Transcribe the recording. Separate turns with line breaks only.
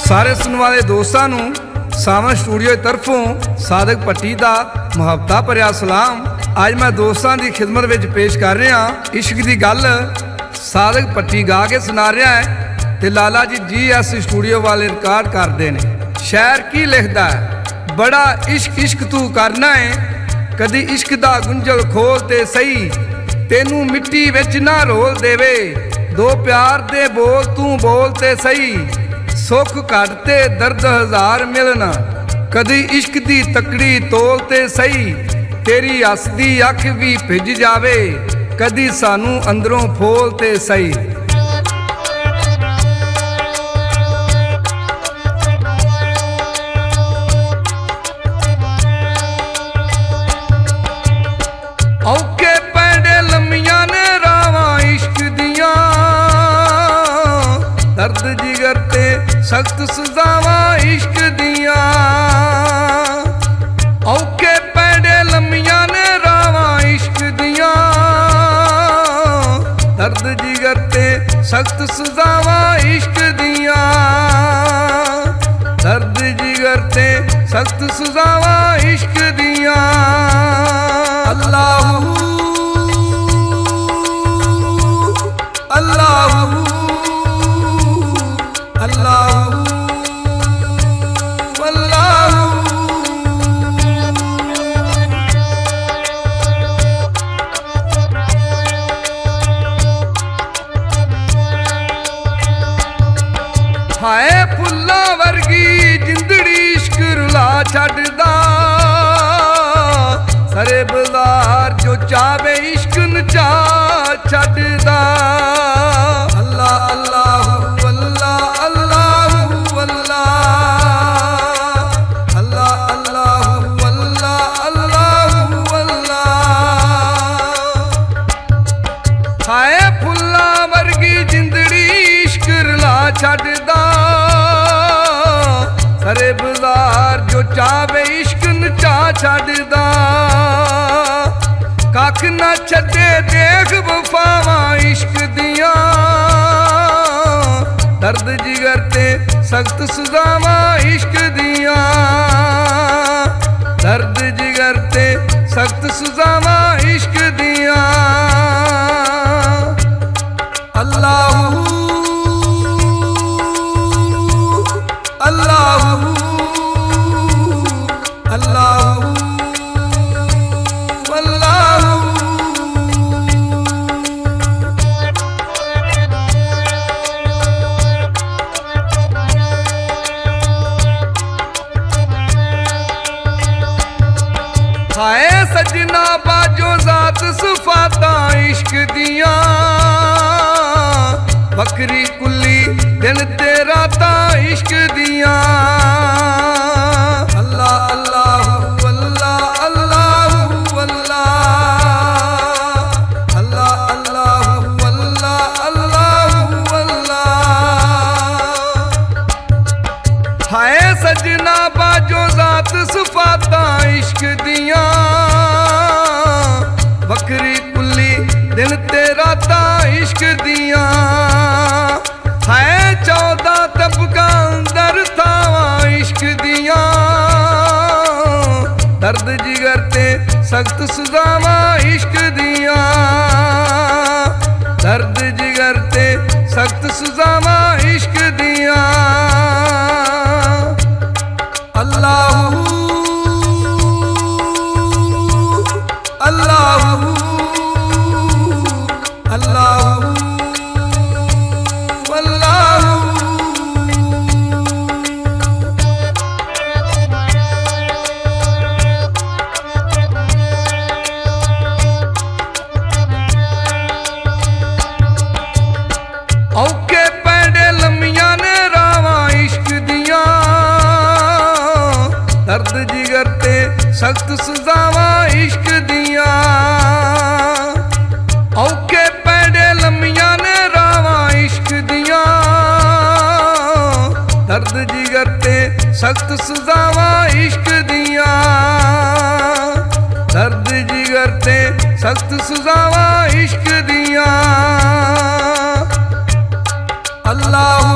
ਸਾਰੇ ਸੁਣਨ ਵਾਲੇ ਦੋਸਤਾਂ ਨੂੰ ਸਾਵਨ ਸਟੂਡੀਓ ਦੀ ਤਰਫੋਂ ਸਾਦਕ ਭੱਟੀ ਦਾ ਮੁਹੱਬਤਾਂ ਭਰਿਆ ਸਲਾਮ। ਅੱਜ मैं ਦੋਸਤਾਂ ਦੀ ਖਿਦਮਤ ਵਿੱਚ ਪੇਸ਼ ਕਰ ਰਿਹਾ ਇਸ਼ਕ ਦੀ ਗੱਲ। ਸਾਦਕ ਭੱਟੀ ਗਾ ਕੇ ਸੁਣਾ ਰਿਹਾ ਹੈ ਤੇ ਲਾਲਾ ਜੀ GS ਸਟੂਡੀਓ ਵਾਲੇ ਰਿਕਾਰਡ ਕਰਦੇ ਨੇ। ਸ਼ਾਇਰ ਕੀ ਲਿਖਦਾ ਹੈ, ਬੜਾ ਇਸ਼ਕ ਇਸ਼ਕ ਤੂੰ ਕਰਨਾ ਹੈ, ਕਦੀ ਇਸ਼ਕ ਦਾ ਗੁੰਝਲ ਖੋਲ ਤੇ ਸਹੀ, ਤੈਨੂੰ ਮਿੱਟੀ ਵਿੱਚ ਨਾ ਰੋਲ ਦੇਵੇ, ਦੋ ਪਿਆਰ ਦੇ ਬੋਲ ਤੂੰ ਬੋਲ ਤੇ ਸਹੀ, ਸੁੱਖ ਘੱਟ ਤੇ ਦਰਦ ਹਜ਼ਾਰ ਮਿਲਣਾ, ਕਦੀ ਇਸ਼ਕ ਦੀ ਤਕੜੀ ਤੋਲ ਤੇ ਸਹੀ, ਤੇਰੀ ਹੱਸਦੀ ਅੱਖ ਵੀ ਭਿੱਜ ਜਾਵੇ, ਕਦੀ ਸਾਨੂੰ ਅੰਦਰੋਂ ਫੋਲ ਤੇ ਸਹੀ। ਔਕੇ ਪੈਂਡੇ ਲੰਮੀਆਂ ਨੇ ਰਾਵਾਂ ਇਸ਼ਕ ਦੀਆਂ, ਦਰਦ ਜਿਗਰ ਤੇ ਸਖਤ ਸਜ਼ਾਵਾਂ ਇਸ਼ਕ ਦੀਆਂ, ਔਕੇ ਪੈਂਡੇ ਲੰਮੀਆਂ ਨੇ ਰਾਵਾਂ ਇਸ਼ਕ ਦੀਆਂ, ਦਰਦ ਜਿਗਰ ਤੇ ਸਖਤ ਸਜ਼ਾਵਾਂ ਇਸ਼ਕ ਦੀਆਂ, ਦਰਦ ਜਿਗਰ ਤੇ ਸਖਤ ਸਜ਼ਾਵਾਂ ਇਸ਼ਕ ਦੀਆਂ। ਅੱਲਾਹੁ ਅੱਲਾਹੁ ਅੱਲਾਹੁ ਅੱਲਾਹੁ। ਹਾਏ ਫੁੱਲਾਂ ਵਰਗੀ ਜਿੰਦੜੀ ਇਸ਼ਕ ਰੁਲਾ ਛੱਡਦਾ, ਸਾਰੇ ਬਾਜ਼ਾਰ ਜੋ ਚਾਵੇ ਇਸ਼ਕ ਨਚਾ ਛੱਡਦਾ। ਅੱਲਾ ਅੱਲਾਹੁ ਅੱਲਾ ਅੱਲਾਹੁ ਅੱਲਾ, ਅੱਲਾ ਅੱਲਾਹੁ ਅੱਲਾ ਅੱਲਾਹੁ ਅੱਲਾ। ਹਾਏ ਫੁੱਲਾਂ ਵਰਗੀ ਜਿੰਦੜੀ ਇਸ਼ਕ ਰੁਲਾ ਛੱਡਦਾ, ਸਾਰੇ ਬਾਜ਼ਾਰ ਜੋ ਚਾਵੇ ਇਸ਼ਕ ਨਚਾ ਛੱਡਦਾ, ਕੱਖ ਨਾ ਛੱਡੇ ਦੇਖ ਵਫਾਵਾਂ ਇਸ਼ਕ ਦੀਆਂ, ਦਰਦ ਜਿਗਰ ਤੇ ਸਖਤ ਸਜ਼ਾਵਾਂ ਇਸ਼ਕ ਦੀਆਂ, ਦਰਦ ਜਿਗਰ ਤੇ ਸਖਤ ਸਜ਼ਾਵਾਂ ਇਸ਼ਕ ਦੀਆਂ। ਅੱਲਾਹੁ ਅੱਲਾਹੁ ਅੱਲਾਹੁ ਅੱਲਾਹੁ। ਹਾਏ ਸਜਣਾ ਬਾਜੋ ਜ਼ਾਤ ਸਿਫਾਤਾਂ ਇਸ਼ਕ ਦੀਆਂ, ਬੱਕਰੀ ਕੁੱਲੀ ਦਿਨ ਤੇ ਰਾਤਾਂ ਇਸ਼ਕ ਦੀਆਂ। ਅੱਲਾ ਅੱਲਾਹੁ ਅੱਲਾ ਅੱਲਾਹੁ ਅੱਲਾ, ਅੱਲਾ ਅੱਲਾਹੁ ਅੱਲਾ ਅੱਲਾਹੁ ਅੱਲਾ। ਹਾਏ ਸਜਣਾ ਬਾਜੋ ਜ਼ਾਤ ਸਿਫਾਤਾਂ ਇਸ਼ਕ ਦੀਆਂ, ਬੱਕਰੀ ਕੁੱਲੀ ਦਿਨ ਤੇ ਰਾਤਾਂ ਇਸ਼ਕ ਦੀਆਂ। ਹੈ 14 ਤਬਕਾਂ ਅੰਦਰ ਥਾਵਾਂ ਇਸ਼ਕ ਦੀਆਂ, ਦਰਦ ਜਿਗਰ ਤੇ ਸਖਤ ਸਜ਼ਾਵਾਂ ਇਸ਼ਕ ਦੀਆਂ, ਦਰਦ ਜਿਗਰ ਤੇ ਸਖਤ ਸਜ਼ਾਵਾਂ ਇਸ਼ਕ ਦੀਆਂ। ਅੱਲਾਹੁ ਅੱਲਾਹੁ ਅੱਲਾਹੁ ਅੱਲਾਹੁ। ਔਕੇ ਪੈਂਡੇ ਲੰਮੀਆਂ ਨੇ ਰਾਵਾਂ ਇਸ਼ਕ ਦੀਆਂ, ਦਰਦ ਜਿਗਰ ਤੇ ਸਖਤ ਸਜ਼ਾਵਾਂ ਇਸ਼ਕ ਦੀਆਂ, ਔਕੇ ਪੈਂਡੇ ਲੰਮੀਆਂ ਨੇ ਰਾਵਾਂ ਇਸ਼ਕ ਦੀਆਂ, ਦਰਦ ਜਿਗਰ ਤੇ ਸਖਤ ਸਜ਼ਾਵਾਂ ਇਸ਼ਕ ਦੀਆਂ, ਦਰਦ ਜਿਗਰ ਤੇ ਸਖਤ ਸਜ਼ਾਵਾਂ ਇਸ਼ਕ ਦੀਆਂ। ਅੱਲਾਹੁ